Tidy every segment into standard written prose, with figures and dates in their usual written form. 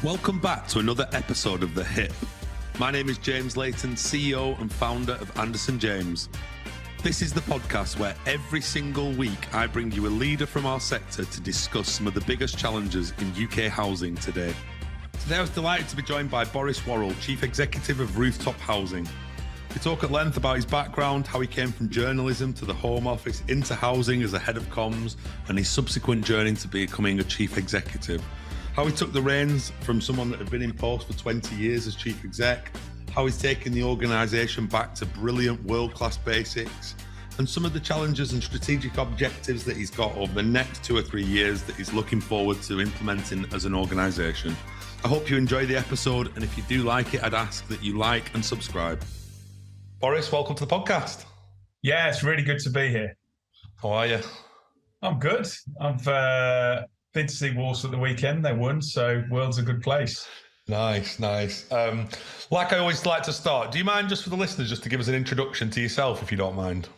Welcome back to another episode of The Hit. My name is James Layton, CEO and founder of Anderson James. This is the podcast where every single week I bring you a leader from our sector to discuss some of the biggest challenges in UK housing today. Today I was delighted to be joined by Boris Worrall, Chief Executive of Rooftop Housing. We talk at length about his background, how he came from journalism to the Home Office into housing as a head of comms, and his subsequent journey to becoming a chief executive. How he took the reins from someone that had been in post for 20 years as chief exec, how he's taken the organisation back to brilliant world-class basics, and some of the challenges and strategic objectives that he's got over the next 2 or 3 years that he's looking forward to implementing as an organisation. I hope you enjoy the episode, and if you do like it, I'd ask that you like and subscribe. Boris, welcome to the podcast. Yeah, it's really good to be here. How are you? I'm good. I've been to see Walsall at the weekend. They won, so world's a good place. Nice. Like I always like to start, do you mind just for the listeners just to give us an introduction to yourself, if you don't mind?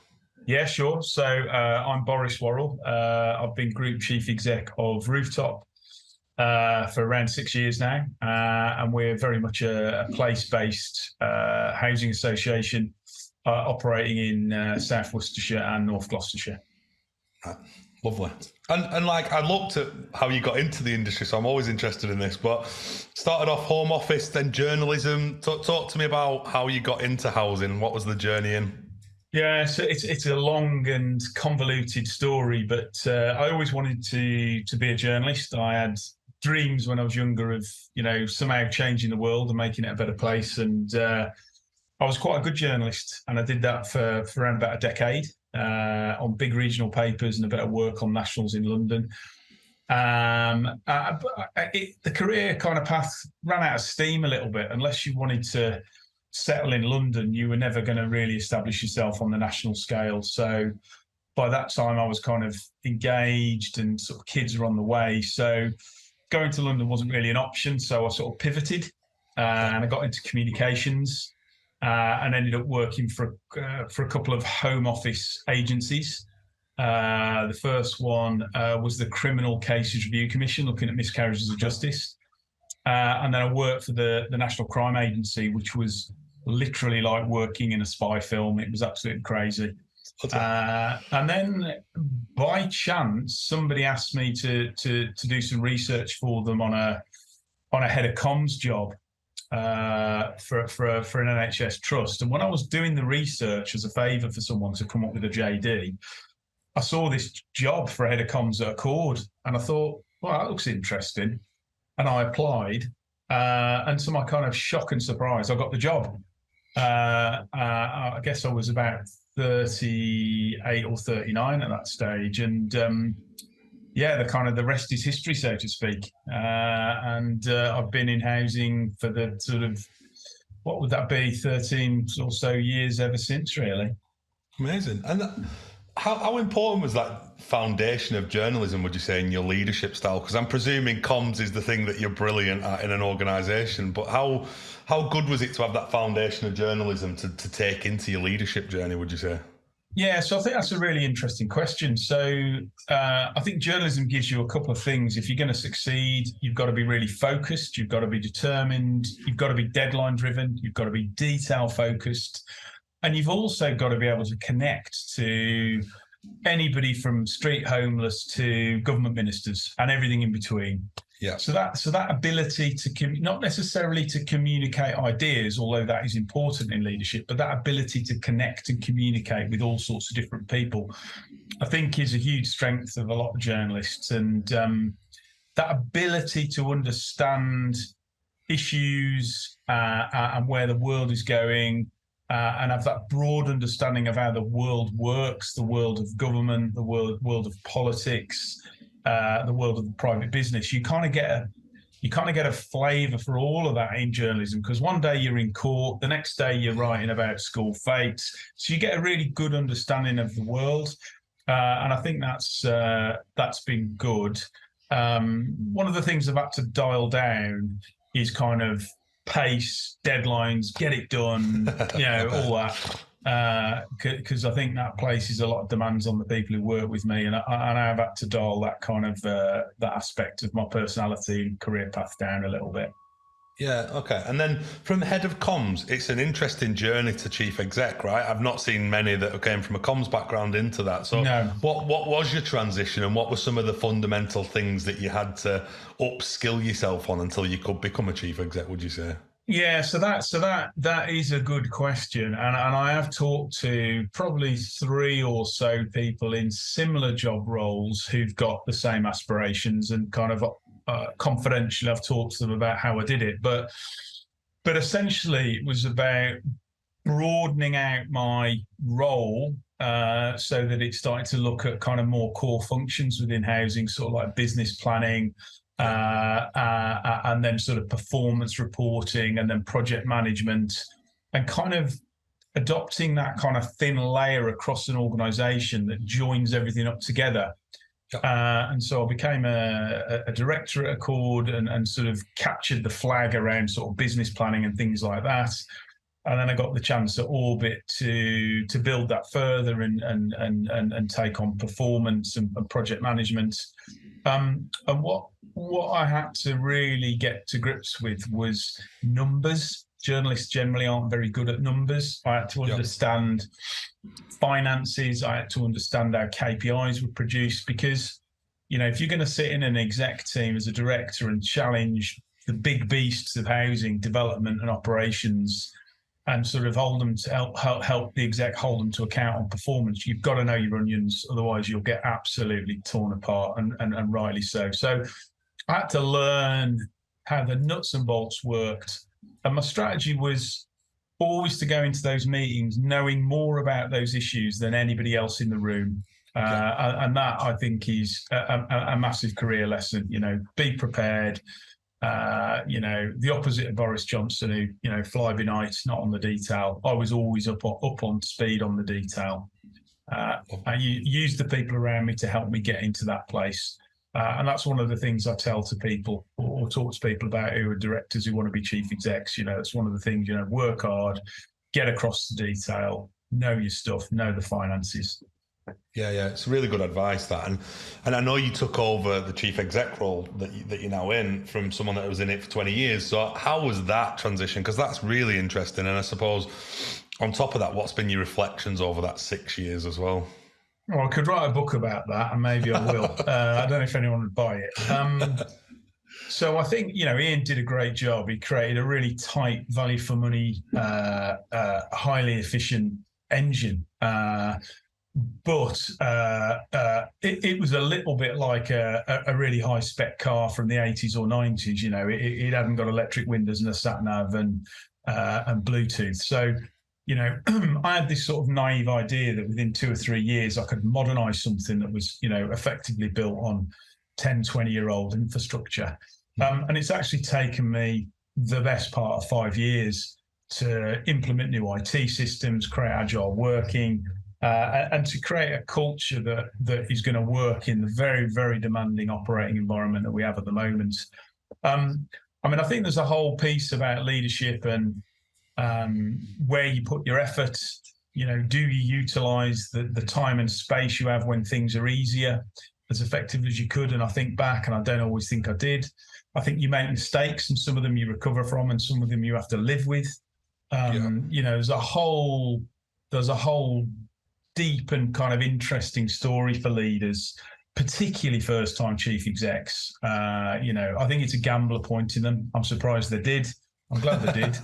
Yeah, sure. So I'm Boris Worrall. I've been Group Chief Exec of Rooftop for around 6 years now, and we're very much a place-based housing association operating in South Worcestershire and North Gloucestershire. Lovely. And like I looked at how you got into the industry, so I'm always interested in this, but started off Home Office, then journalism. Talk to me about how you got into housing. What was the journey in? Yeah, so it's a long and convoluted story, but I always wanted to be a journalist. I had dreams when I was younger of, somehow changing the world and making it a better place. And I was quite a good journalist, and I did that for around about a decade. On big regional papers and a bit of work on nationals in London. The career kind of path ran out of steam a little bit. Unless you wanted to settle in London, you were never going to really establish yourself on the national scale. So by that time, I was kind of engaged and sort of kids were on the way. So going to London wasn't really an option. So I sort of pivoted and I got into communications. And ended up working for a couple of Home Office agencies. The first one was the Criminal Cases Review Commission, looking at miscarriages of justice. And then I worked for the National Crime Agency, which was literally like working in a spy film. It was absolutely crazy. And then by chance, somebody asked me to do some research for them on a head of comms job. For an NHS trust. And when I was doing the research as a favour for someone to come up with a JD, I saw this job for a head of comms at Accord, and I thought, well, that looks interesting. And I applied, and to my kind of shock and surprise, I got the job. I guess I was about 38 or 39 at that stage, and the rest is history, so to speak. And I've been in housing for the sort of, what would that be, 13 or so years ever since, really. Amazing. And how important was that foundation of journalism, would you say, in your leadership style? Because I'm presuming comms is the thing that you're brilliant at in an organisation, but how good was it to have that foundation of journalism to take into your leadership journey, would you say? Yeah, so I think that's a really interesting question. So I think journalism gives you a couple of things. If you're going to succeed, you've got to be really focused, you've got to be determined, you've got to be deadline driven, you've got to be detail focused, and you've also got to be able to connect to anybody from street homeless to government ministers and everything in between. Yeah. So that ability to not necessarily to communicate ideas, although that is important in leadership, but that ability to connect and communicate with all sorts of different people, I think is a huge strength of a lot of journalists. And that ability to understand issues and where the world is going, and have that broad understanding of how the world works, the world of government, the world of politics, the world of private business. You kind of get a flavour for all of that in journalism, because one day you're in court, the next day you're writing about school fates, so you get a really good understanding of the world, and I think that's been good. One of the things I've had to dial down is kind of pace, deadlines, get it done, all that. because I think that places a lot of demands on the people who work with me, and I've had to dial that kind of that aspect of my personality and career path down a little bit. Yeah, okay. And then from head of comms, it's an interesting journey to chief exec, right? I've not seen many that came from a comms background into that. So No. what was your transition, and what were some of the fundamental things that you had to upskill yourself on until you could become a chief exec, would you say? Yeah, so that is a good question, and I have talked to probably 3 or so people in similar job roles who've got the same aspirations, and kind of confidentially I've talked to them about how I did it, but essentially it was about broadening out my role so that it started to look at kind of more core functions within housing, sort of like business planning, and then sort of performance reporting, and then project management, and kind of adopting that kind of thin layer across an organization that joins everything up together. And so I became a director at Accord, and sort of captured the flag around sort of business planning and things like that. And then I got the chance at Orbit to build that further and take on performance and project management. And what I had to really get to grips with was numbers. Journalists generally aren't very good at numbers. I had to understand finances. I had to understand how KPIs were produced, because, you know, if you're going to sit in an exec team as a director and challenge the big beasts of housing development and operations, and sort of hold them to help the exec hold them to account on performance, you've got to know your onions, otherwise you'll get absolutely torn apart, and rightly so. So I had to learn how the nuts and bolts worked, and my strategy was always to go into those meetings knowing more about those issues than anybody else in the room. And that, I think, is a massive career lesson. You know, be prepared. You know, the opposite of Boris Johnson, who, you know, fly by night, not on the detail. I was always up on speed on the detail. I used the people around me to help me get into that place. And that's one of the things I tell to people, or talk to people about, who are directors who want to be chief execs. You know, it's one of the things, you know, work hard, get across the detail, know your stuff, know the finances. Yeah, it's really good advice, that. And I know you took over the chief exec role that you're now in from someone that was in it for 20 years. So how was that transition? Because that's really interesting. And I suppose on top of that, what's been your reflections over that 6 years as well? Well, I could write a book about that, and maybe I will. I don't know if anyone would buy it. So I think, you know, Ian did a great job. He created a really tight, value for money, highly efficient engine. But it was a little bit like a really high spec car from the 80s or 90s. You know, it hadn't got electric windows and a sat nav and Bluetooth. So, you know, I had this sort of naive idea that within 2 or 3 years I could modernize something that was, you know, effectively built on 10, 20-year-old infrastructure. And it's actually taken me the best part of 5 years to implement new IT systems, create agile working, and to create a culture that is going to work in the very, very demanding operating environment that we have at the moment. I mean, I think there's a whole piece about leadership and where you put your effort. You know, do you utilize the time and space you have when things are easier as effectively as you could? And I think back, and I don't always think I did. I think you make mistakes, and some of them you recover from, and some of them you have to live with. You know, there's a whole deep and kind of interesting story for leaders, particularly first-time chief execs. You know, I think it's a gamble appointing them. I'm surprised they did. I'm glad they did.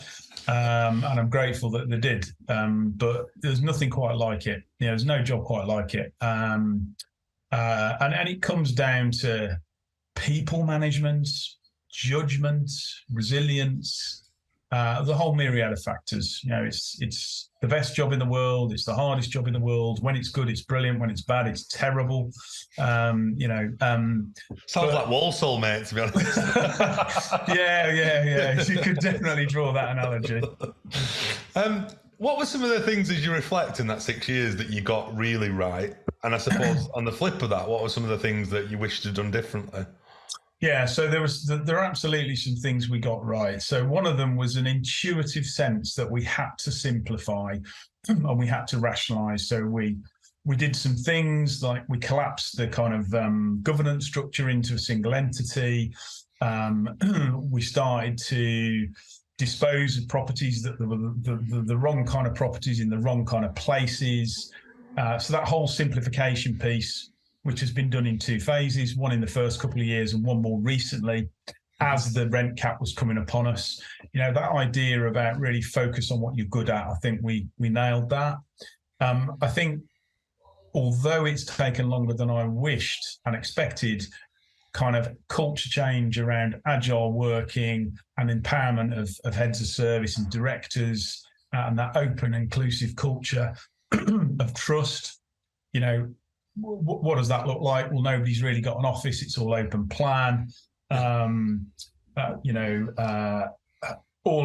And I'm grateful that they did. But there's nothing quite like it. You know, there's no job quite like it. And it comes down to people management, judgment, resilience, the whole myriad of factors. You know, it's the best job in the world. It's the hardest job in the world. When it's good, it's brilliant. When it's bad, it's terrible. You know, sounds like Walsall, mate, to be honest. yeah. You could definitely draw that analogy. What were some of the things, as you reflect in that 6 years, that you got really right? And I suppose on the flip of that, what were some of the things that you wished you'd done differently? Yeah, so there are absolutely some things we got right. So one of them was an intuitive sense that we had to simplify and we had to rationalize. So we did some things like we collapsed the kind of governance structure into a single entity. We started to dispose of properties that were the wrong kind of properties in the wrong kind of places. So that whole simplification piece, which has been done in two phases, one in the first couple of years and one more recently, as the rent cap was coming upon us. That idea about really focus on what you're good at, I think we nailed that. I think although it's taken longer than I wished and expected, kind of culture change around agile working and empowerment of heads of service and directors, and that open, inclusive culture of trust, what does that look like? Well, nobody's really got an office. It's all open plan. All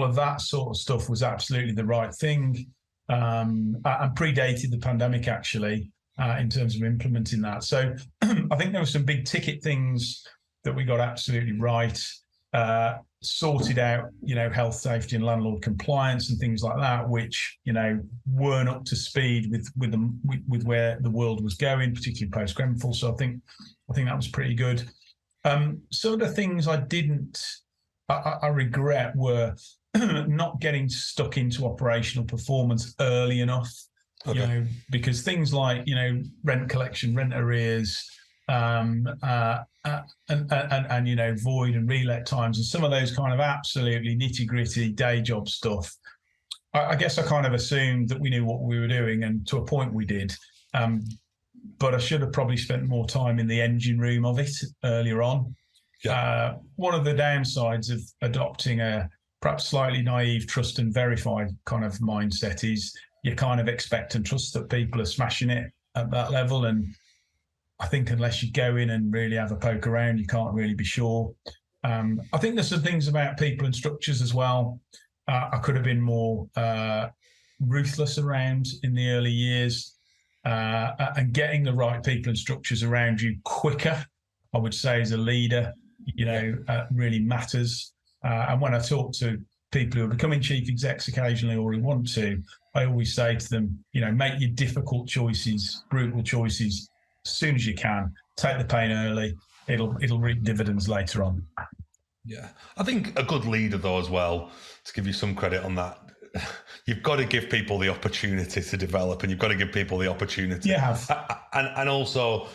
of that sort of stuff was absolutely the right thing, and predated the pandemic, actually, in terms of implementing that. So I think there were some big ticket things that we got absolutely right, sorted out, health, safety and landlord compliance and things like that, which, weren't up to speed with where the world was going, particularly post-Grenfell. So I think that was pretty good. Some of the things I regret were not getting stuck into operational performance early enough. Okay. Because things like, rent collection, rent arrears, and void and relet times, and some of those kind of absolutely nitty-gritty day job stuff. I guess I kind of assumed that we knew what we were doing, and to a point we did. But I should have probably spent more time in the engine room of it earlier on. Yeah. One of the downsides of adopting a perhaps slightly naive trust and verify kind of mindset is you kind of expect and trust that people are smashing it at that level. And I think unless you go in and really have a poke around, you can't really be sure. I think there's some things about people and structures as well. I could have been more ruthless around in the early years, and getting the right people and structures around you quicker, I would say, as a leader, really matters. And when I talk to people who are becoming chief execs occasionally or who want to, I always say to them, make your difficult choices, brutal choices, as soon as you can. Take the pain early. It'll reap dividends later on. Yeah. I think a good leader, though, as well, to give you some credit on that, you've got to give people the opportunity to develop, and you've got to give people the opportunity. Yeah. And also,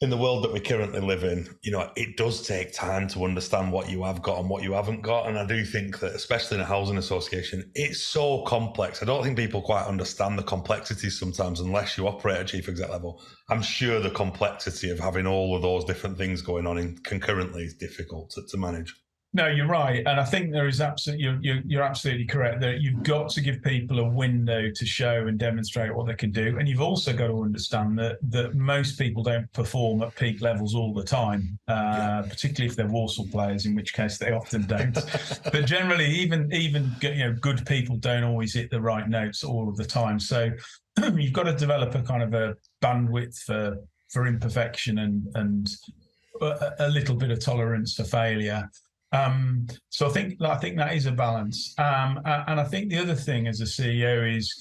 in the world that we currently live in, it does take time to understand what you have got and what you haven't got. And I do think that, especially in a housing association, it's so complex. I don't think people quite understand the complexities sometimes unless you operate at chief exec level. I'm sure the complexity of having all of those different things going on concurrently is difficult to manage. No, you're right. And I think there is you're absolutely correct that you've got to give people a window to show and demonstrate what they can do. And you've also got to understand that most people don't perform at peak levels all the time, particularly if they're Warsaw players, in which case they often don't. But generally, even good people don't always hit the right notes all of the time. So you've got to develop a kind of a bandwidth for imperfection and a little bit of tolerance for failure. So I think that is a balance. And I think the other thing as a CEO is,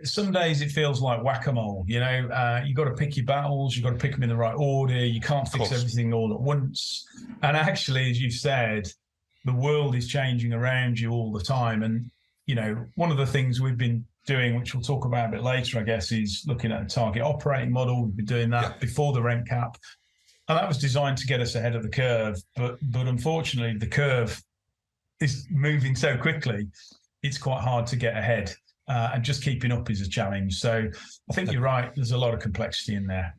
some days it feels like whack-a-mole. You've got to pick your battles. You've got to pick them in the right order. You can't fix everything all at once. And actually, as you've said, the world is changing around you all the time. And, one of the things we've been doing, which we'll talk about a bit later, I guess, is looking at a target operating model. We've been doing that before the rent cap. And that was designed to get us ahead of the curve. But unfortunately, the curve is moving so quickly, it's quite hard to get ahead. And just keeping up is a challenge. So I think you're right. There's a lot of complexity in there.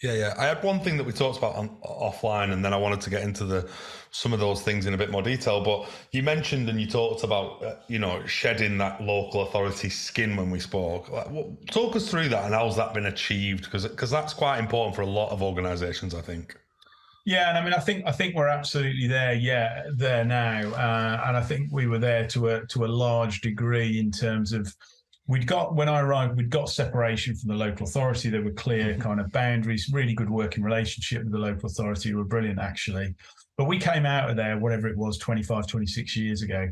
Yeah. I had one thing that we talked about offline, and then I wanted to get into some of those things in a bit more detail. But you mentioned and you talked about, shedding that local authority skin when we spoke. Talk us through that, and how's that been achieved? Because that's quite important for a lot of organisations, I think. Yeah, and I mean, I think we're absolutely there. Yeah, there now, and I think we were there to a large degree in terms of when I arrived, we'd got separation from the local authority. There were clear kind of boundaries, really good working relationship with the local authority, who were brilliant, actually. But we came out of there, whatever it was, 25, 26 years ago.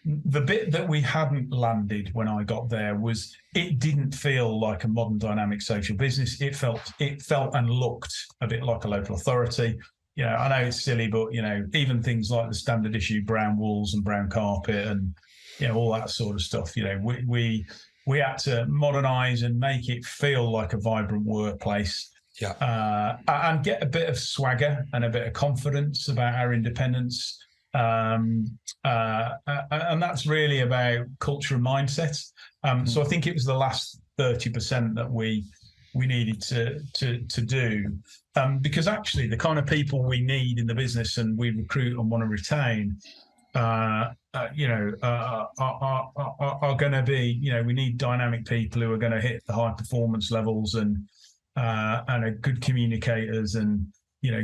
The bit that we hadn't landed when I got there was it didn't feel like a modern dynamic social business. It felt and looked a bit like a local authority. I know it's silly, but, even things like the standard issue brown walls and brown carpet and, all that sort of stuff, we had to modernise and make it feel like a vibrant workplace. And get a bit of swagger and a bit of confidence about our independence. And that's really about culture and mindset. So I think it was the last 30% that we needed to do, because actually the kind of people we need in the business and we recruit and want to retain are going to be, we need dynamic people who are going to hit the high performance levels and are good communicators and,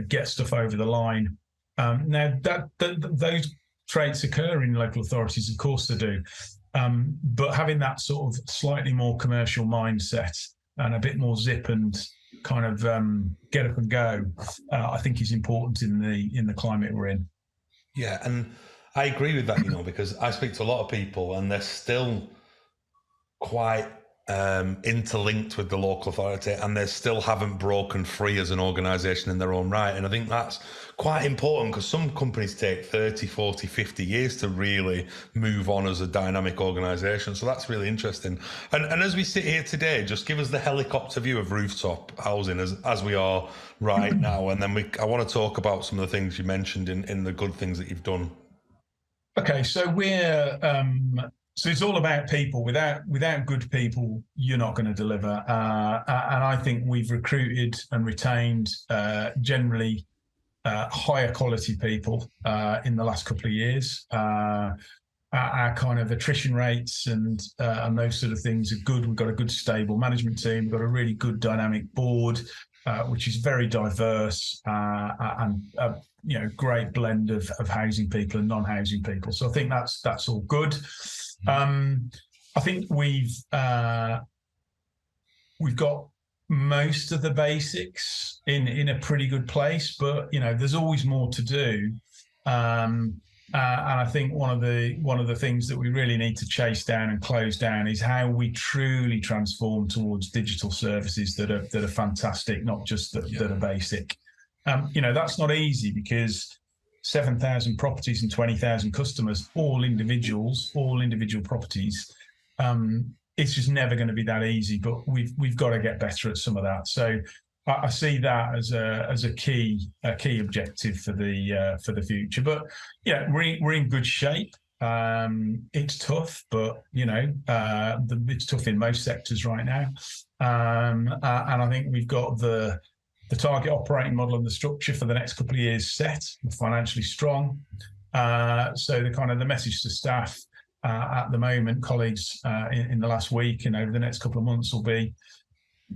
get stuff over the line. Now those traits occur in local authorities, of course they do. But having that sort of slightly more commercial mindset and a bit more zip and kind of get up and go, I think is important in the climate we're in. Yeah, and I agree with that, because I speak to a lot of people and they're still quite interlinked with the local authority, and they still haven't broken free as an organisation in their own right. And I think that's quite important, because some companies take 30, 40, 50 years to really move on as a dynamic organisation. So that's really interesting. And as we sit here today, just give us the helicopter view of Rooftop Housing as we are right now. And then I want to talk about some of the things you mentioned in the good things that you've done. Okay, so we're... So it's all about people. Without good people, you're not going to deliver. And I think we've recruited and retained generally higher quality people in the last couple of years. Our kind of attrition rates and those sort of things are good. We've got a good stable management team. We've got a really good dynamic board, which is very diverse and great blend of housing people and non-housing people. So I think that's all good. I think we've got most of the basics in a pretty good place, but there's always more to do. And I think one of the things that we really need to chase down and close down is how we truly transform towards digital services that are fantastic, not just that are basic. That's not easy, because 7,000 properties and 20,000 customers, all individual properties. It's just never going to be that easy, but we've got to get better at some of that. So I see that as a key objective for the future. But we're in good shape. It's tough, but it's tough in most sectors right now. And I think we've got the target operating model and the structure for the next couple of years set. We're financially strong. So the message to staff at the moment, colleagues in the last week and over the next couple of months will be,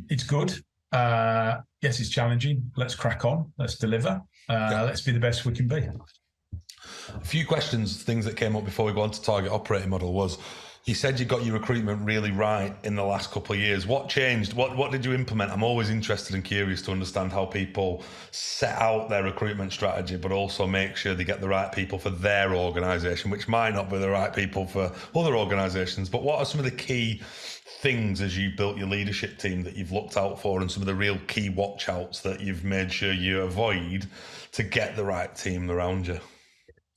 it's good. Yes, it's challenging. Let's crack on. Let's deliver. Let's be the best we can be. A few things that came up before we go on to target operating model was, you said you got your recruitment really right in the last couple of years. What changed? What did you implement? I'm always interested and curious to understand how people set out their recruitment strategy, but also make sure they get the right people for their organisation, which might not be the right people for other organisations. But what are some of the key things as you built your leadership team that you've looked out for, and some of the real key watch outs that you've made sure you avoid to get the right team around you?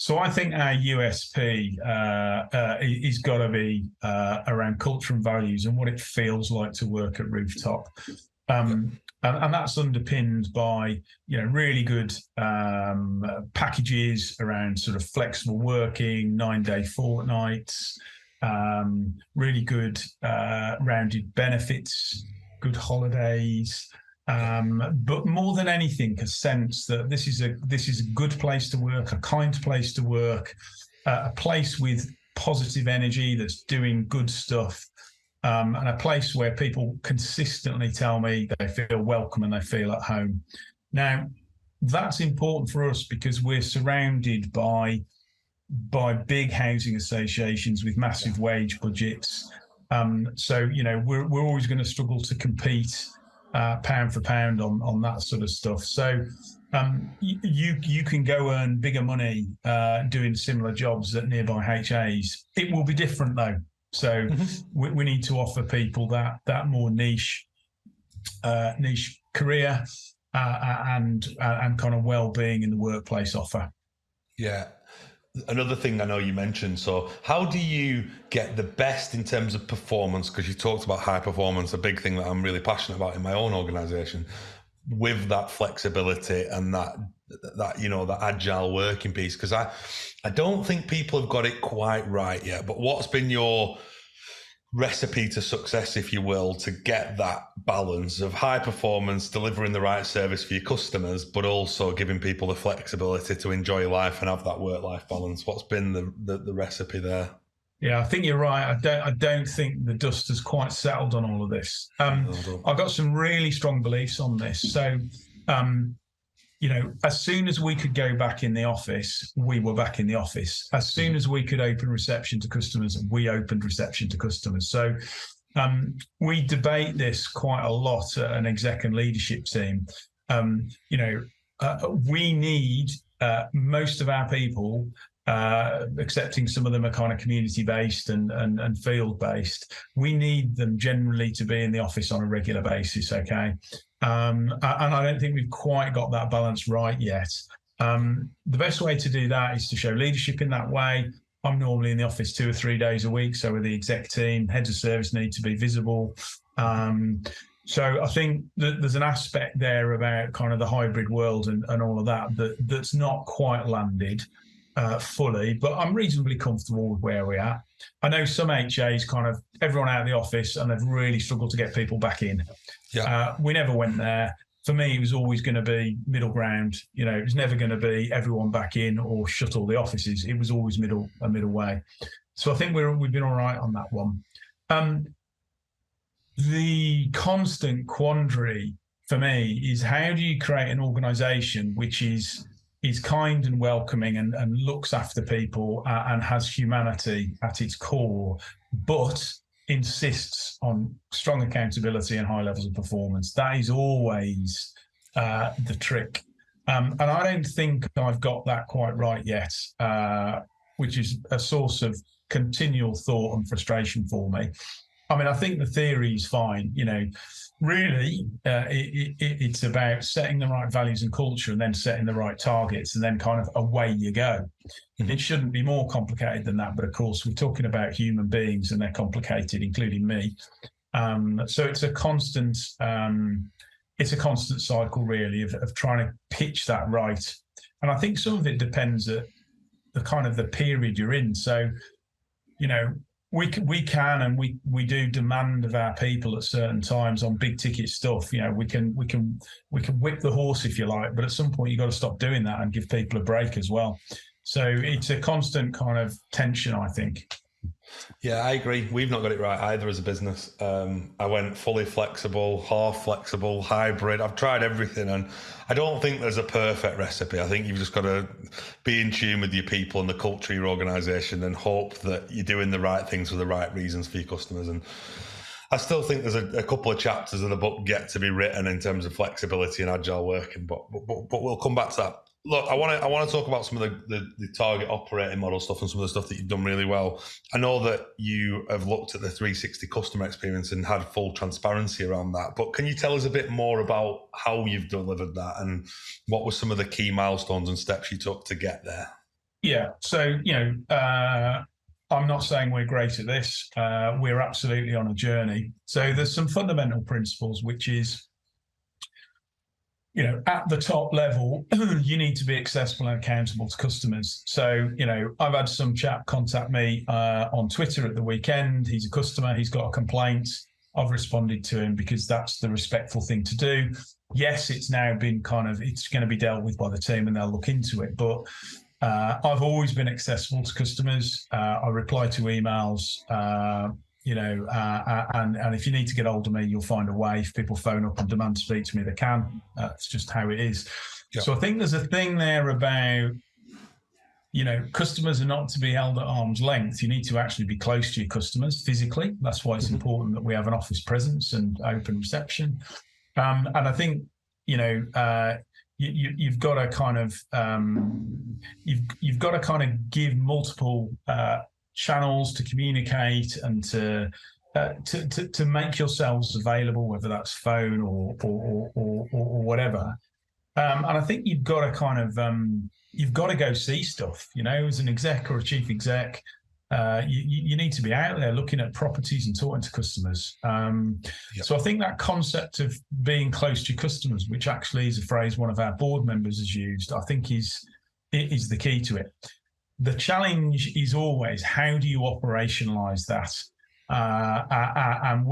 So I think our USP is got to be around culture and values and what it feels like to work at Rooftop. And that's underpinned by, really good packages around sort of flexible working, 9-day fortnights, really good rounded benefits, good holidays. But more than anything, a sense that this is a good place to work, a kind place to work, a place with positive energy that's doing good stuff, and a place where people consistently tell me they feel welcome and they feel at home. Now, that's important for us because we're surrounded by big housing associations with massive wage budgets. So, we're always going to struggle to compete pound for pound on that sort of stuff. So you can go earn bigger money doing similar jobs at nearby HAs. It will be different though. So we need to offer people that more niche career and kind of well-being in the workplace offer. Yeah. Another thing I know you mentioned, so how do you get the best in terms of performance? Because you talked about high performance, a big thing that I'm really passionate about in my own organisation, with that flexibility and that agile working piece. Because I don't think people have got it quite right yet. But what's been your recipe to success, if you will, to get that balance of high performance, delivering the right service for your customers, but also giving people the flexibility to enjoy life and have that work-life balance? What's been the recipe there? Yeah, I think you're right. I don't think the dust has quite settled on all of this. I've got some really strong beliefs on this. So, as soon as we could go back in the office, we were back in the office. As soon as we could open reception to customers, we opened reception to customers. So we debate this quite a lot at an exec and leadership team. We need most of our people, accepting some of them are kind of community-based and field-based. We need them generally to be in the office on a regular basis, okay? And I don't think we've quite got that balance right yet. The best way to do that is to show leadership in that way. I'm normally in the office 2 or 3 days a week, so with the exec team, heads of service need to be visible. So I think that there's an aspect there about kind of the hybrid world and all of that's not quite landed fully, but I'm reasonably comfortable with where we're at. I know some HAs kind of everyone out of the office and they've really struggled to get people back in. Yeah. We never went there. For me, it was always going to be middle ground. It was never going to be everyone back in or shut all the offices. It was always a middle way. So I think we've been all right on that one. The constant quandary for me is how do you create an organisation which is kind and welcoming and looks after people and has humanity at its core, but insists on strong accountability and high levels of performance. That is always the trick. And I don't think I've got that quite right yet, which is a source of continual thought and frustration for me. I mean, I think the theory is fine. Really, it's about setting the right values and culture and then setting the right targets and then kind of away you go. Mm-hmm. It shouldn't be more complicated than that. But of course, we're talking about human beings and they're complicated, including me. So it's a constant cycle, really, of trying to pitch that right. And I think some of it depends at the kind of the period you're in. So, we can and we do demand of our people at certain times on big ticket stuff. We can whip the horse if you like, but at some point you've got to stop doing that and give people a break as well. So it's a constant kind of tension, I think. Yeah, I agree. We've not got it right either as a business. I went fully flexible, half flexible, hybrid. I've tried everything, and I don't think there's a perfect recipe. I think you've just got to be in tune with your people and the culture of your organisation and hope that you're doing the right things for the right reasons for your customers. And I still think there's a couple of chapters of the book yet to be written in terms of flexibility and agile working, but we'll come back to that. Look, I want to talk about some of the target operating model stuff and some of the stuff that you've done really well. I know that you have looked at the 360 customer experience and had full transparency around that, but can you tell us a bit more about how you've delivered that and what were some of the key milestones and steps you took to get there? Yeah, so, I'm not saying we're great at this. We're absolutely on a journey. So there's some fundamental principles, which is, at the top level, you need to be accessible and accountable to customers. So, I've had some chap contact me on Twitter at the weekend. He's a customer. He's got a complaint. I've responded to him because that's the respectful thing to do. Yes, it's now been it's going to be dealt with by the team and they'll look into it. But I've always been accessible to customers. I reply to emails. And if you need to get hold of me, you'll find a way. If people phone up and demand to speak to me, they can. It's just how it is. Yeah. So I think there's a thing there about customers are not to be held at arm's length. You need to actually be close to your customers physically. That's why it's important that we have an office presence and open reception. And I think, you've got to kind of you've got to kind of give multiple channels to communicate and to make yourselves available, whether that's phone or whatever. And I think you've got to kind of you've got to go see stuff. As an exec or a chief exec, you need to be out there looking at properties and talking to customers. So I think that concept of being close to your customers, which actually is a phrase one of our board members has used, I think is the key to it. The challenge is always, how do you operationalize that? And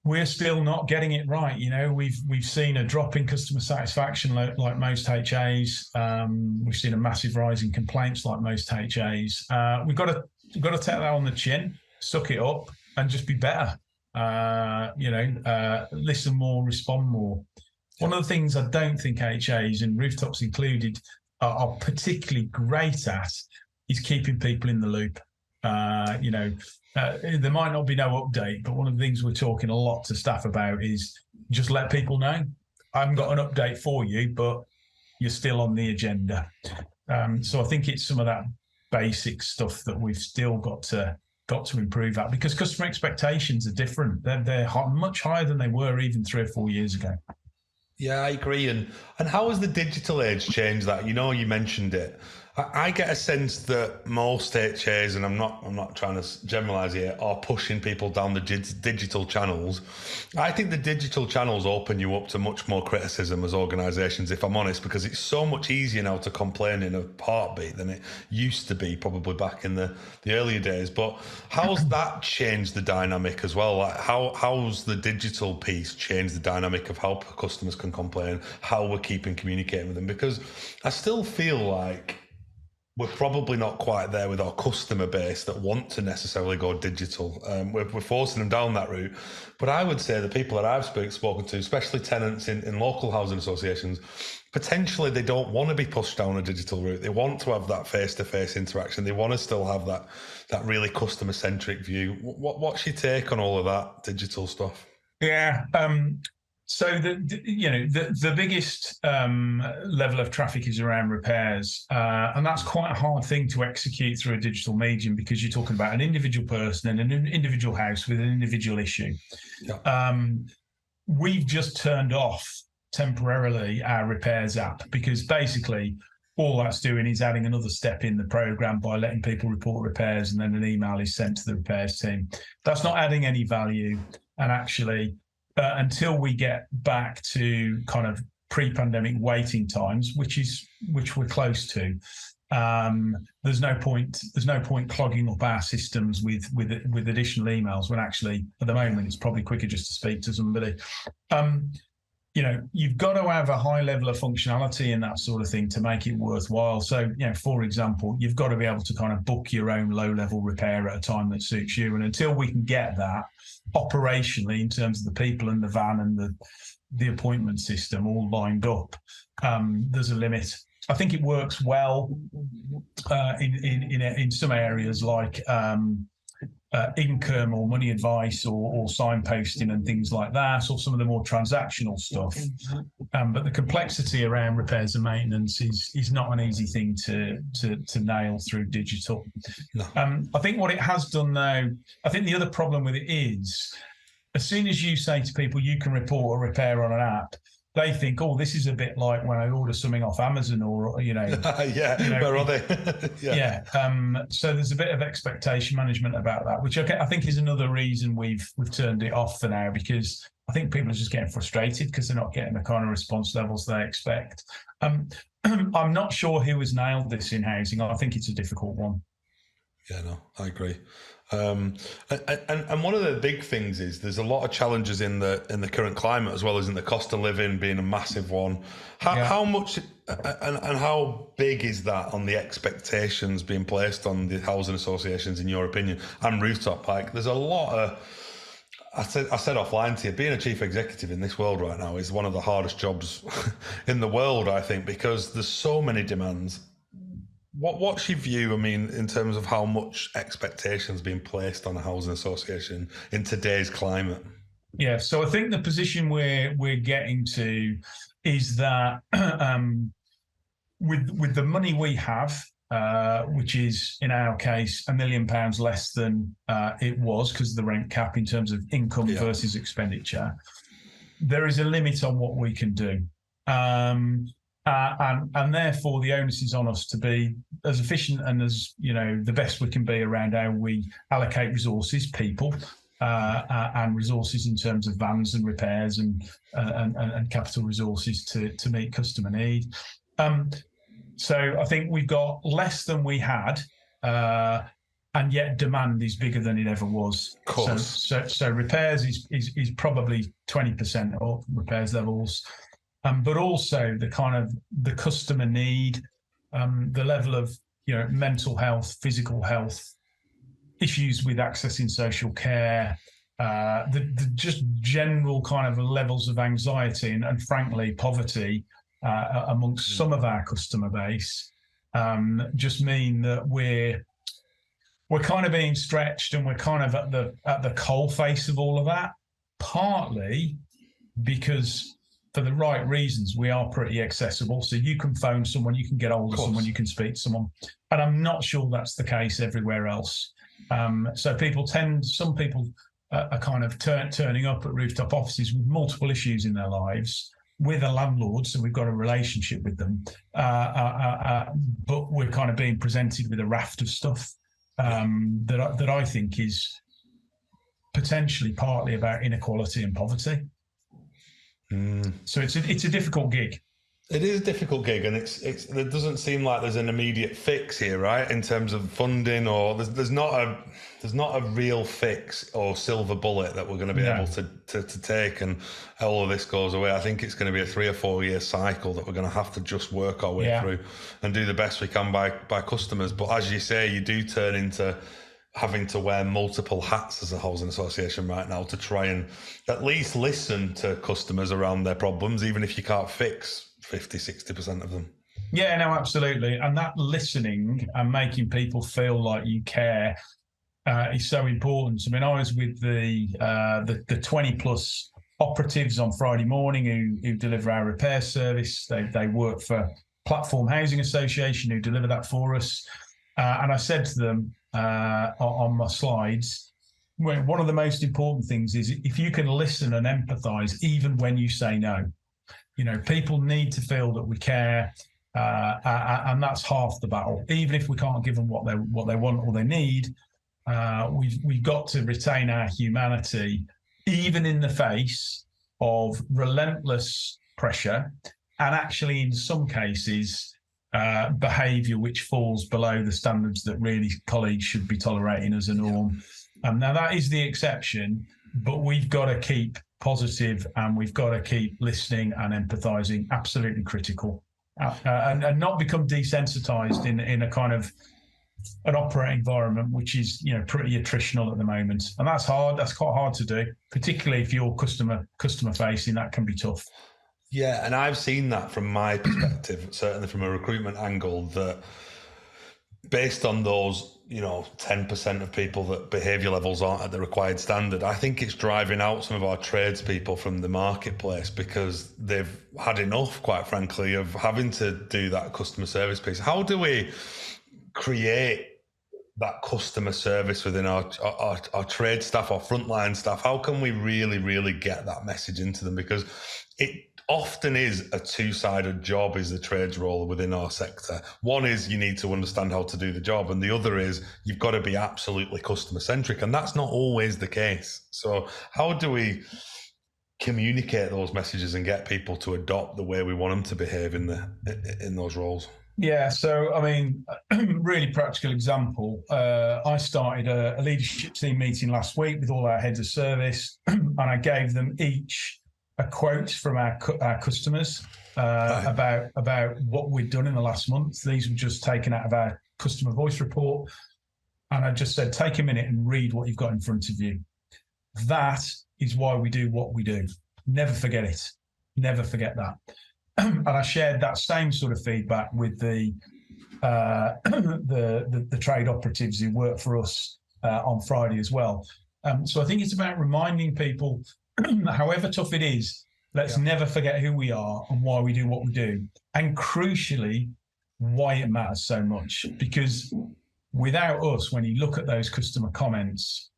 we're still not getting it right. We've seen a drop in customer satisfaction like most HAs. We've seen a massive rise in complaints like most HAs. We've got to take that on the chin, suck it up, and just be better. Listen more, respond more. One of the things I don't think HAs, and Rooftops included, are particularly great at is keeping people in the loop. There might not be no update, but one of the things we're talking a lot to staff about is just let people know, I haven't got an update for you, but you're still on the agenda. So I think it's some of that basic stuff that we've still got to improve at, because customer expectations are different. They're much higher than they were even 3 or 4 years ago. Yeah, I agree. And how has the digital age changed that? You mentioned it. I get a sense that most HAs, and I'm not trying to generalize here, are pushing people down the digital channels. I think the digital channels open you up to much more criticism as organisations, if I'm honest, because it's so much easier now to complain in a heartbeat than it used to be, probably back in the earlier days. But how's that changed the dynamic as well? Like how's the digital piece changed the dynamic of how customers can complain, how we're keeping communicating with them? Because I still feel like we're probably not quite there with our customer base that want to necessarily go digital. We're forcing them down that route. But I would say the people that I've spoken to, especially tenants in local housing associations, potentially they don't want to be pushed down a digital route. They want to have that face-to-face interaction. They want to still have that really customer-centric view. What's your take on all of that digital stuff? Yeah. So the biggest level of traffic is around repairs, and that's quite a hard thing to execute through a digital medium, because you're talking about an individual person and an individual house with an individual issue. Yeah. We've just turned off temporarily our repairs app, because basically all that's doing is adding another step in the program by letting people report repairs, and then an email is sent to the repairs team. That's not adding any value, and actually, until we get back to kind of pre-pandemic waiting times, which we're close to, there's no point clogging up our systems with additional emails, when actually at the moment it's probably quicker just to speak to somebody. You've got to have a high level of functionality and that sort of thing to make it worthwhile. So, for example, you've got to be able to kind of book your own low-level repair at a time that suits you. And until we can get that operationally, in terms of the people and the van and the appointment system all lined up, there's a limit. I think it works well in some areas like income or money advice or signposting and things like that, or some of the more transactional stuff. But the complexity around repairs and maintenance is not an easy thing to nail through digital. No. I think what it has done now, I think the other problem with it is, as soon as you say to people you can report a repair on an app, they think, oh, this is a bit like when I order something off Amazon or, where are they? So there's a bit of expectation management about that, which I think is another reason we've turned it off for now, because I think people are just getting frustrated because they're not getting the kind of response levels they expect. I'm not sure who has nailed this in housing. I think it's a difficult one. Yeah, no, I agree. And one of the big things is there's a lot of challenges in the current climate, as well as in the cost of living being a massive one. How much and how big is that on the expectations being placed on the housing associations, in your opinion, and Rooftop? Like, there's a lot of, I said offline to you, being a chief executive in this world right now is one of the hardest jobs in the world, I think, because there's so many demands. What's your view, I mean, in terms of how much expectations being placed on a housing association in today's climate? Yeah, so I think the position we're getting to is that with the money we have, which is in our case £1 million less than it was because of the rent cap in terms of income versus expenditure, there is a limit on what we can do. And therefore the onus is on us to be as efficient and as the best we can be around how we allocate resources, people, and resources in terms of vans and repairs and capital resources to meet customer need. So I think we've got less than we had, and yet demand is bigger than it ever was. Of course. So repairs is probably 20% of repairs levels. But also the customer need, the level of mental health, physical health, issues with accessing social care, the just general kind of levels of anxiety and frankly poverty amongst some of our customer base just mean that we're kind of being stretched and we're kind of at the coalface of all of that, partly because for the right reasons, we are pretty accessible. So you can phone someone, you can get hold of someone, you can speak to someone. And I'm not sure that's the case everywhere else. So some people are kind of turning up at rooftop offices with multiple issues in their lives with a landlord. So we've got a relationship with them. But we're kind of being presented with a raft of stuff that I think is potentially partly about inequality and poverty. So it's a difficult gig. It is a difficult gig, and there doesn't seem like there's an immediate fix here, right? In terms of funding, or there's not a real fix or silver bullet that we're going to be able to take, and all of this goes away. I think it's going to be a 3 or 4 year cycle that we're going to have to just work our way through and do the best we can by customers. But as you say, you do turn into having to wear multiple hats as a housing association right now to try and at least listen to customers around their problems, even if you can't fix 50-60% of them. Yeah, no, absolutely. And that listening and making people feel like you care is so important. I mean, I was with the 20 plus operatives on Friday morning who deliver our repair service. They work for Platform Housing Association who deliver that for us. And I said to them on my slides, one of the most important things is if you can listen and empathise even when you say no. People need to feel that we care, and that's half the battle. Even if we can't give them what they want or they need, we've got to retain our humanity, even in the face of relentless pressure, and actually, in some cases, behaviour which falls below the standards that really colleagues should be tolerating as a norm. Now that is the exception, but we've got to keep positive and we've got to keep listening and empathising. Absolutely critical, and not become desensitized in a kind of an operating environment which is pretty attritional at the moment, and that's hard. That's quite hard to do, particularly if you're customer facing. That can be tough. Yeah, and I've seen that from my perspective, certainly from a recruitment angle, that based on those 10% of people that behaviour levels aren't at the required standard, I think it's driving out some of our tradespeople from the marketplace because they've had enough, quite frankly, of having to do that customer service piece. How do we create that customer service within our trade staff, our frontline staff? How can we really, really get that message into them? Because it often is a two-sided job, is the trades role within our sector. One is you need to understand how to do the job, and the other is you've got to be absolutely customer-centric, and that's not always the case. So how do we communicate those messages and get people to adopt the way we want them to behave in those roles? Yeah, so I mean, really practical example. I started a leadership team meeting last week with all our heads of service, and I gave them each a quote from our customers about what we'd done in the last month. These were just taken out of our customer voice report. And I just said, take a minute and read what you've got in front of you. That is why we do what we do. Never forget it. Never forget that. And I shared that same sort of feedback with the the trade operatives who work for us on Friday as well. So I think it's about reminding people, however tough it is, let's never forget who we are and why we do what we do, and crucially, why it matters so much. Because without us, when you look at those customer comments,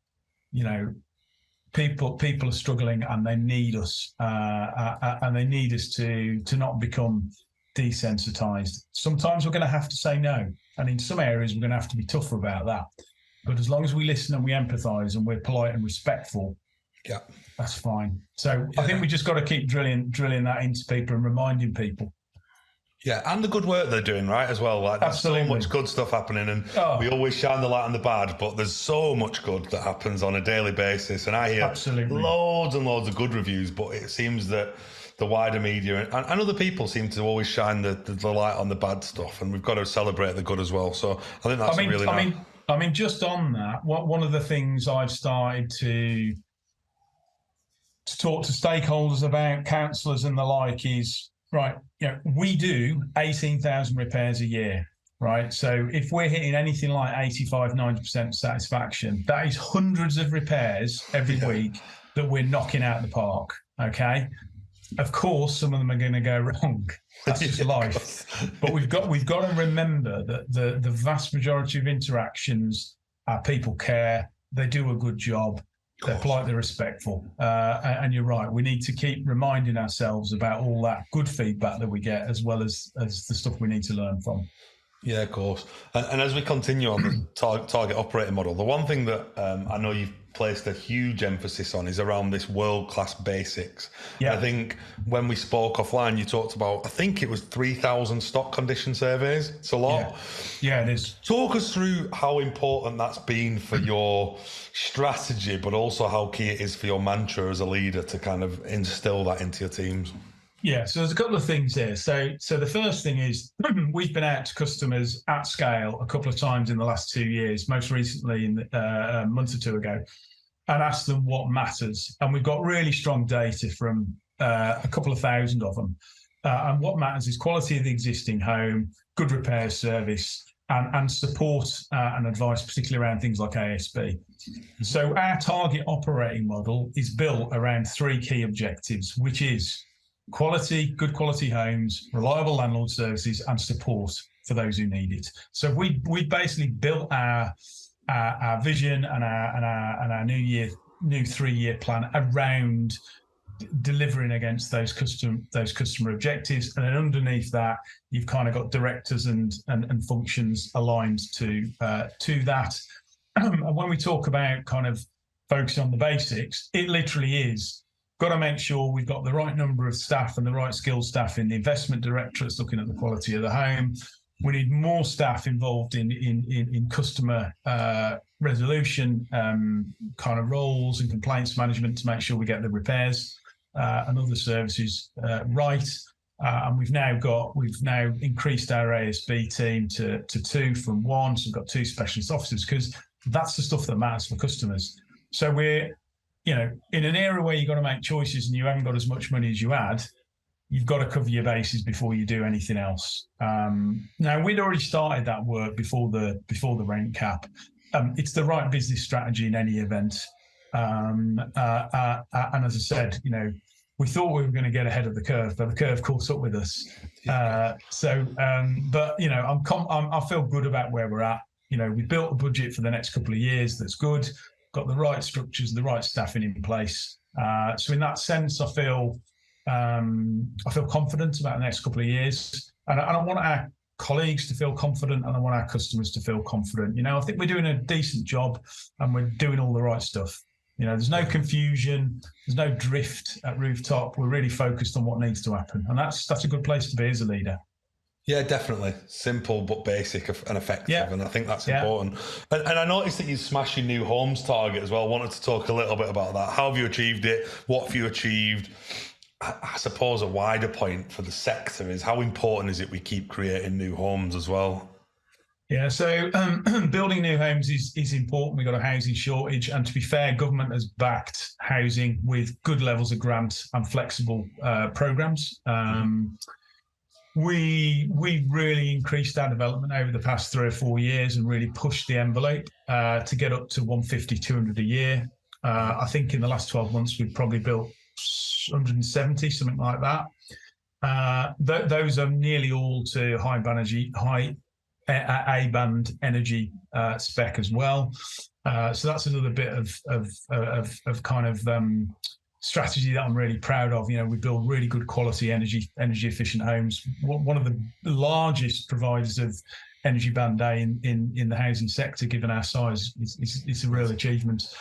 people are struggling, and they need us, and they need us to not become desensitized. Sometimes we're going to have to say no, and in some areas we're going to have to be tougher about that. But as long as we listen and we empathize and we're polite and respectful, that's fine. So I think we just got to keep drilling that into people and reminding people. Yeah, and the good work they're doing, right, as well. Like, there's so much good stuff happening, and we always shine the light on the bad, but there's so much good that happens on a daily basis. And I hear loads and loads of good reviews, but it seems that the wider media and other people seem to always shine the light on the bad stuff, and we've got to celebrate the good as well. So I think that's really nice. I mean, just on that, one of the things I've started to talk to stakeholders about, councillors and the like, is right. We do 18,000 repairs a year, right? So if we're hitting anything like 85-90% satisfaction, that is hundreds of repairs every week that we're knocking out the park. Okay. Of course, some of them are going to go wrong. That's just life. But we've got to remember that the vast majority of interactions, our people care. They do a good job. They're polite, they're respectful. And you're right. We need to keep reminding ourselves about all that good feedback that we get, as well as the stuff we need to learn from. Yeah, of course. And as we continue on the target operating model, the one thing that I know you've placed a huge emphasis on is around this world-class basics. Yeah. I think when we spoke offline, you talked about, I think it was 3,000 stock condition surveys. It's a lot. Yeah, it is. Talk us through how important that's been for your strategy, but also how key it is for your mantra as a leader to kind of instill that into your teams. Yeah, so there's a couple of things here. So the first thing is we've been out to customers at scale a couple of times in the last 2 years, most recently in a month or two ago, and asked them what matters. And we've got really strong data from a couple of thousand of them. And what matters is quality of the existing home, good repair service, and support and advice, particularly around things like ASB. So our target operating model is built around 3 key objectives, which is quality, good quality homes, reliable landlord services, and support for those who need it. So we basically built our vision and our new 3-year plan around delivering against those customer objectives, and then underneath that, you've kind of got directors and functions aligned to that. And when we talk about kind of focusing on the basics, it literally is. Got to make sure we've got the right number of staff and the right skilled staff in the investment directorates looking at the quality of the home. We need more staff involved in customer resolution kind of roles and complaints management to make sure we get the repairs and other services right. And we've now increased our ASB team to 2 from 1. So we've got 2 specialist officers, because that's the stuff that matters for customers. So we're in an era where you've got to make choices and you haven't got as much money as you had, you've got to cover your bases before you do anything else. Now, we'd already started that work before the rent cap. It's the right business strategy in any event. And as I said, we thought we were going to get ahead of the curve, but the curve caught up with us. But I feel good about where we're at. We built a budget for the next couple of years that's good. Got the right structures, the right staffing in place. So in that sense, I feel confident about the next couple of years, and I want our colleagues to feel confident, and I want our customers to feel confident. I think we're doing a decent job, and we're doing all the right stuff. There's no confusion, there's no drift at Rooftop. We're really focused on what needs to happen, and that's a good place to be as a leader. Yeah, definitely. Simple but basic and effective, and I think that's important. And I noticed that you smashed your new homes target as well. I wanted to talk a little bit about that. How have you achieved it? What have you achieved? I suppose a wider point for the sector is how important is it we keep creating new homes as well? Yeah, so building new homes is important. We've got a housing shortage, and to be fair, government has backed housing with good levels of grant and flexible programmes. we really increased our development over the past 3 or 4 years and really pushed the envelope to get up to 150, 200 a year. I think in the last 12 months, we've probably built 170, something like that. Those are nearly all to high A-band energy spec as well. So that's another bit of kind of strategy that I'm really proud of. We build really good quality energy efficient homes. One of the largest providers of energy band A in the housing sector, given our size, it's a real achievement.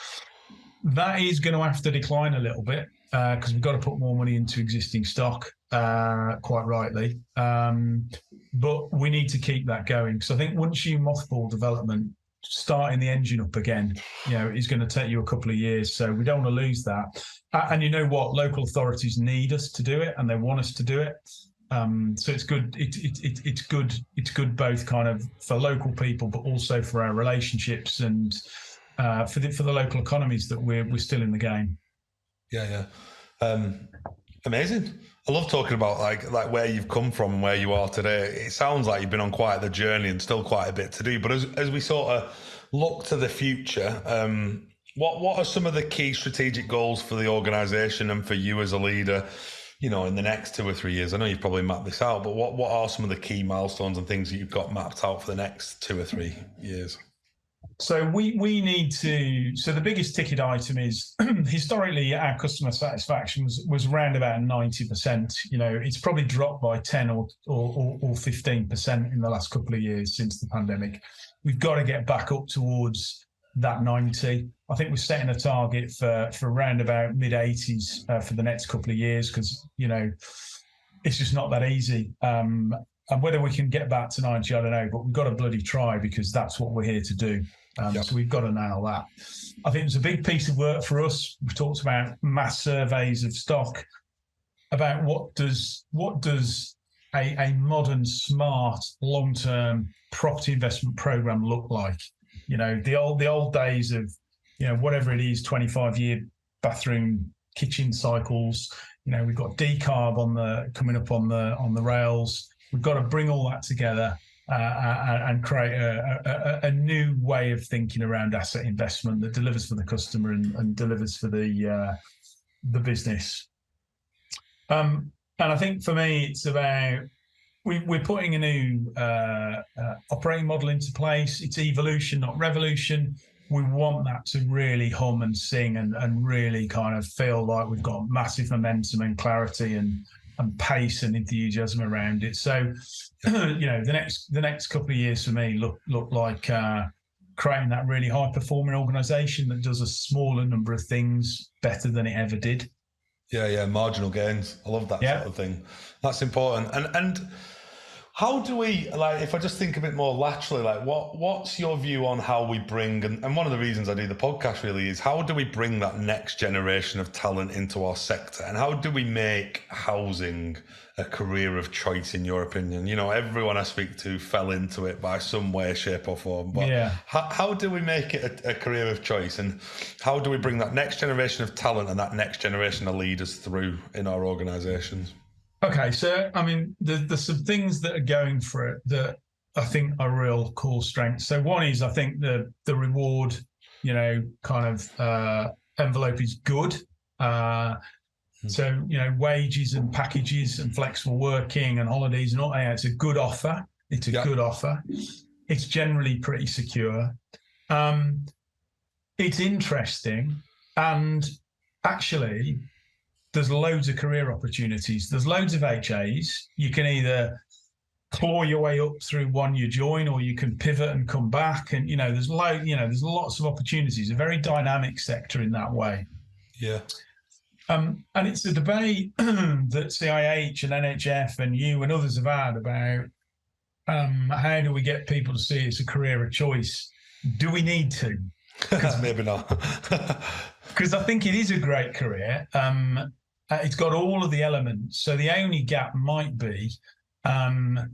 That is going to have to decline a little bit because we've got to put more money into existing stock, quite rightly. But we need to keep that going, because I think once you mothball development, starting the engine up again, is going to take you a couple of years. So we don't want to lose that. And you know what? Local authorities need us to do it, and they want us to do it. So it's good. It's good. It's good both kind of for local people, but also for our relationships and for the local economies that we're still in the game. Yeah. Amazing. I love talking about like where you've come from and where you are today. It sounds like you've been on quite the journey and still quite a bit to do. But as we sort of look to the future, what are some of the key strategic goals for the organisation and for you as a leader, in the next 2 or 3 years? I know you've probably mapped this out, but what are some of the key milestones and things that you've got mapped out for the next 2 or 3 years? So we need to. So the biggest ticket item is historically our customer satisfaction was around about 90%. It's probably dropped by 10 or 15% in the last couple of years since the pandemic. We've got to get back up towards that 90. I think we're setting a target for around about mid-80s for the next couple of years, because it's just not that easy. And whether we can get back to 90, I don't know, but we've got to bloody try, because that's what we're here to do. So we've got to nail that. I think it's a big piece of work for us. We've talked about mass surveys of stock, about what does a modern, smart, long-term property investment program look like. The old days of, whatever it is, 25-year bathroom, kitchen cycles. We've got decarb coming up on the rails. We've got to bring all that together and create a new way of thinking around asset investment that delivers for the customer and delivers for the business. And I think for me, it's about we're putting a new operating model into place. It's evolution, not revolution. We want that to really hum and sing and really kind of feel like we've got massive momentum and clarity and pace and enthusiasm around it. So, the next couple of years for me look like creating that really high performing organisation that does a smaller number of things better than it ever did. Yeah, marginal gains. I love that sort of thing. That's important. And how do we, if I just think a bit more laterally, what's your view on how we bring, and one of the reasons I do the podcast really is, how do we bring that next generation of talent into our sector? And how do we make housing a career of choice, in your opinion? Everyone I speak to fell into it by some way, shape or form. But how do we make it a career of choice? And how do we bring that next generation of talent and that next generation of leaders through in our organisations? Okay, so there's some things that are going for it that I think are real core strengths. So one is, I think the reward, envelope is good. So wages and packages and flexible working and holidays and all that. It's a good offer. It's a good offer. It's generally pretty secure. It's interesting, and actually, there's loads of career opportunities. There's loads of HAs. You can either claw your way up through one you join, or you can pivot and come back. And there's lots of opportunities. A very dynamic sector in that way. Yeah. And it's a debate that CIH and NHF and you and others have had about how do we get people to see it's a career of choice? Do we need to? Maybe not. Because I think it is a great career. It's got all of the elements. So the only gap might be how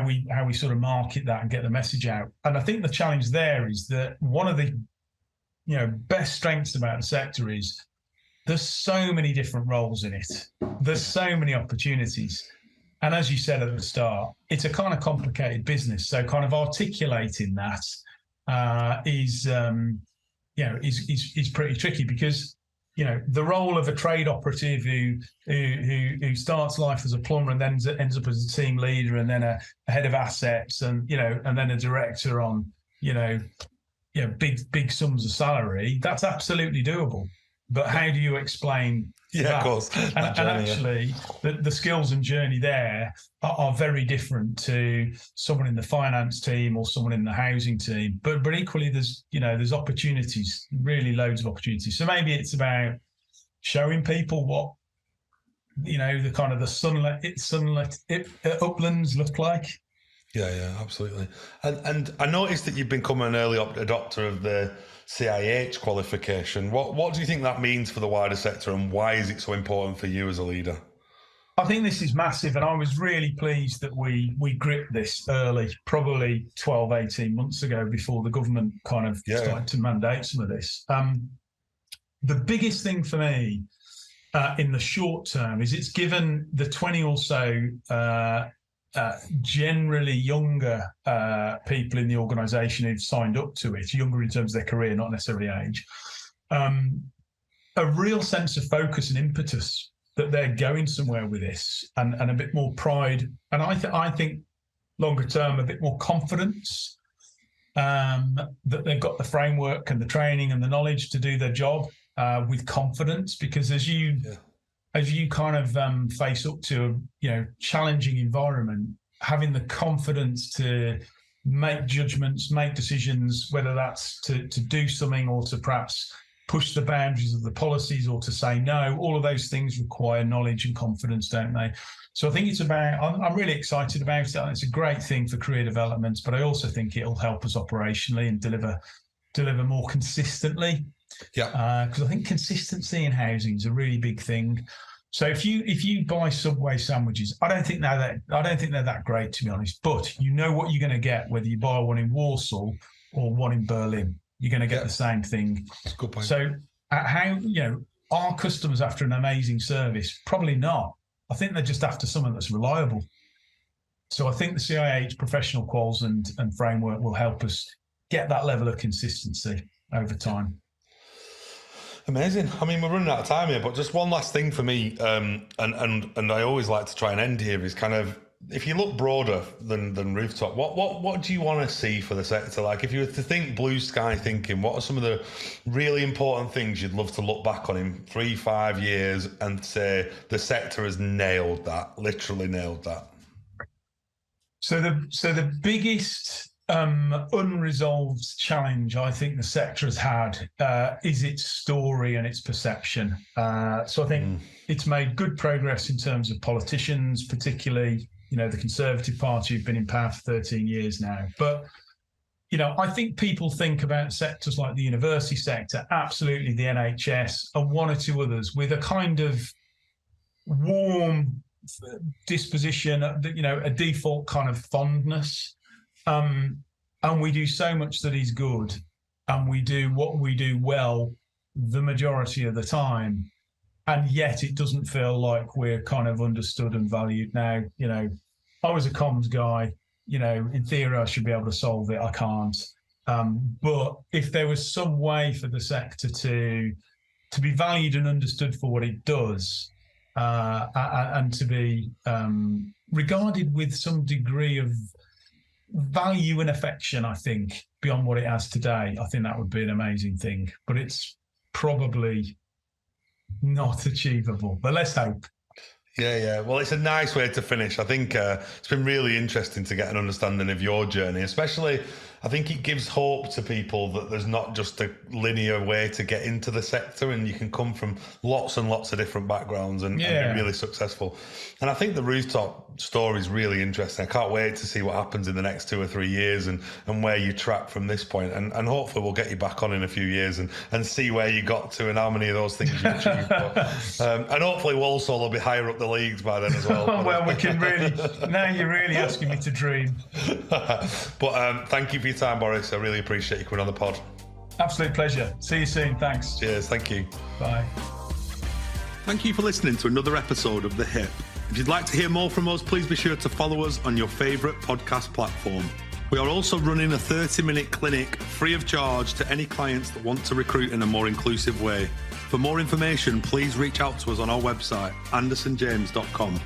we sort of market that and get the message out. And I think the challenge there is that one of the best strengths about the sector is, there's so many different roles in it. There's so many opportunities. And as you said at the start, it's a kind of complicated business. So kind of articulating that is pretty tricky, because the role of a trade operative who starts life as a plumber and then ends up as a team leader and then a head of assets and then a director on big sums of salary, that's absolutely doable. But how do you explain that? Of course. And actually, the skills and journey there are very different to someone in the finance team or someone in the housing team. But equally, there's opportunities, really loads of opportunities. So maybe it's about showing people what the kind of the sunlit uplands look like. Yeah, absolutely. And I noticed that you've become an early adopter of the CIH qualification. What do you think that means for the wider sector, and why is it so important for you as a leader? I think this is massive, and I was really pleased that we gripped this early, probably 12, 18 months ago, before the government kind of started to mandate some of this. The biggest thing for me in the short term is it's given the 20 or so generally younger people in the organisation who've signed up to it, younger in terms of their career, not necessarily age, a real sense of focus and impetus that they're going somewhere with this, and a bit more pride. And I think longer term, a bit more confidence that they've got the framework and the training and the knowledge to do their job with confidence, because as you kind of face up to a challenging environment, having the confidence to make judgments, make decisions, whether that's to do something or to perhaps push the boundaries of the policies or to say no, all of those things require knowledge and confidence, don't they? So I think it's about, I'm really excited about it. It's a great thing for career development, but I also think it'll help us operationally and deliver more consistently. Yeah. Because I think consistency in housing is a really big thing. So if you buy Subway sandwiches, I don't think they're that great, to be honest. But you know what you're going to get whether you buy one in Warsaw or one in Berlin. You're going to get the same thing. Good point. So how are customers after an amazing service? Probably not. I think they're just after someone that's reliable. So I think the CIH professional quals and framework will help us get that level of consistency over time. Amazing. I mean, we're running out of time here, but just one last thing for me, and I always like to try and end here, is kind of, if you look broader than Rooftop, what do you want to see for the sector? Like, if you were to think blue sky thinking, what are some of the really important things you'd love to look back on in 3-5 years and say the sector has nailed that, literally nailed that? So the biggest unresolved challenge I think the sector has had is its story and its perception. So I think it's made good progress in terms of politicians, particularly, the Conservative Party, who've been in power for 13 years now. But, I think people think about sectors like the university sector, absolutely the NHS, and one or two others with a kind of warm disposition, a default kind of fondness. And we do so much that is good, and we do what we do well the majority of the time, and yet it doesn't feel like we're kind of understood and valued. Now, I was a comms guy, in theory I should be able to solve it. I can't. But if there was some way for the sector to be valued and understood for what it does, and to be regarded with some degree of value and affection, I think, beyond what it has today, I think that would be an amazing thing. But it's probably not achievable. But let's hope. Yeah. Well, it's a nice way to finish. I think it's been really interesting to get an understanding of your journey, especially I think it gives hope to people that there's not just a linear way to get into the sector, and you can come from lots and lots of different backgrounds and be really successful. And I think the Rooftop story is really interesting. I can't wait to see what happens in the next 2 or 3 years and where you track from this point. And hopefully we'll get you back on in a few years and see where you got to and how many of those things you achieved. And hopefully Walsall will be higher up the leagues by then as well. Well, we can really, now you're really asking me to dream. But thank you for your time, Boris. I really appreciate you coming on the pod. Absolute pleasure. See you soon. Thanks. Cheers. Thank you. Bye. Thank you for listening to another episode of The Hip. If you'd like to hear more from us, please be sure to follow us on your favourite podcast platform. We are also running a 30-minute clinic free of charge to any clients that want to recruit in a more inclusive way. For more information, please reach out to us on our website, andersonjames.com.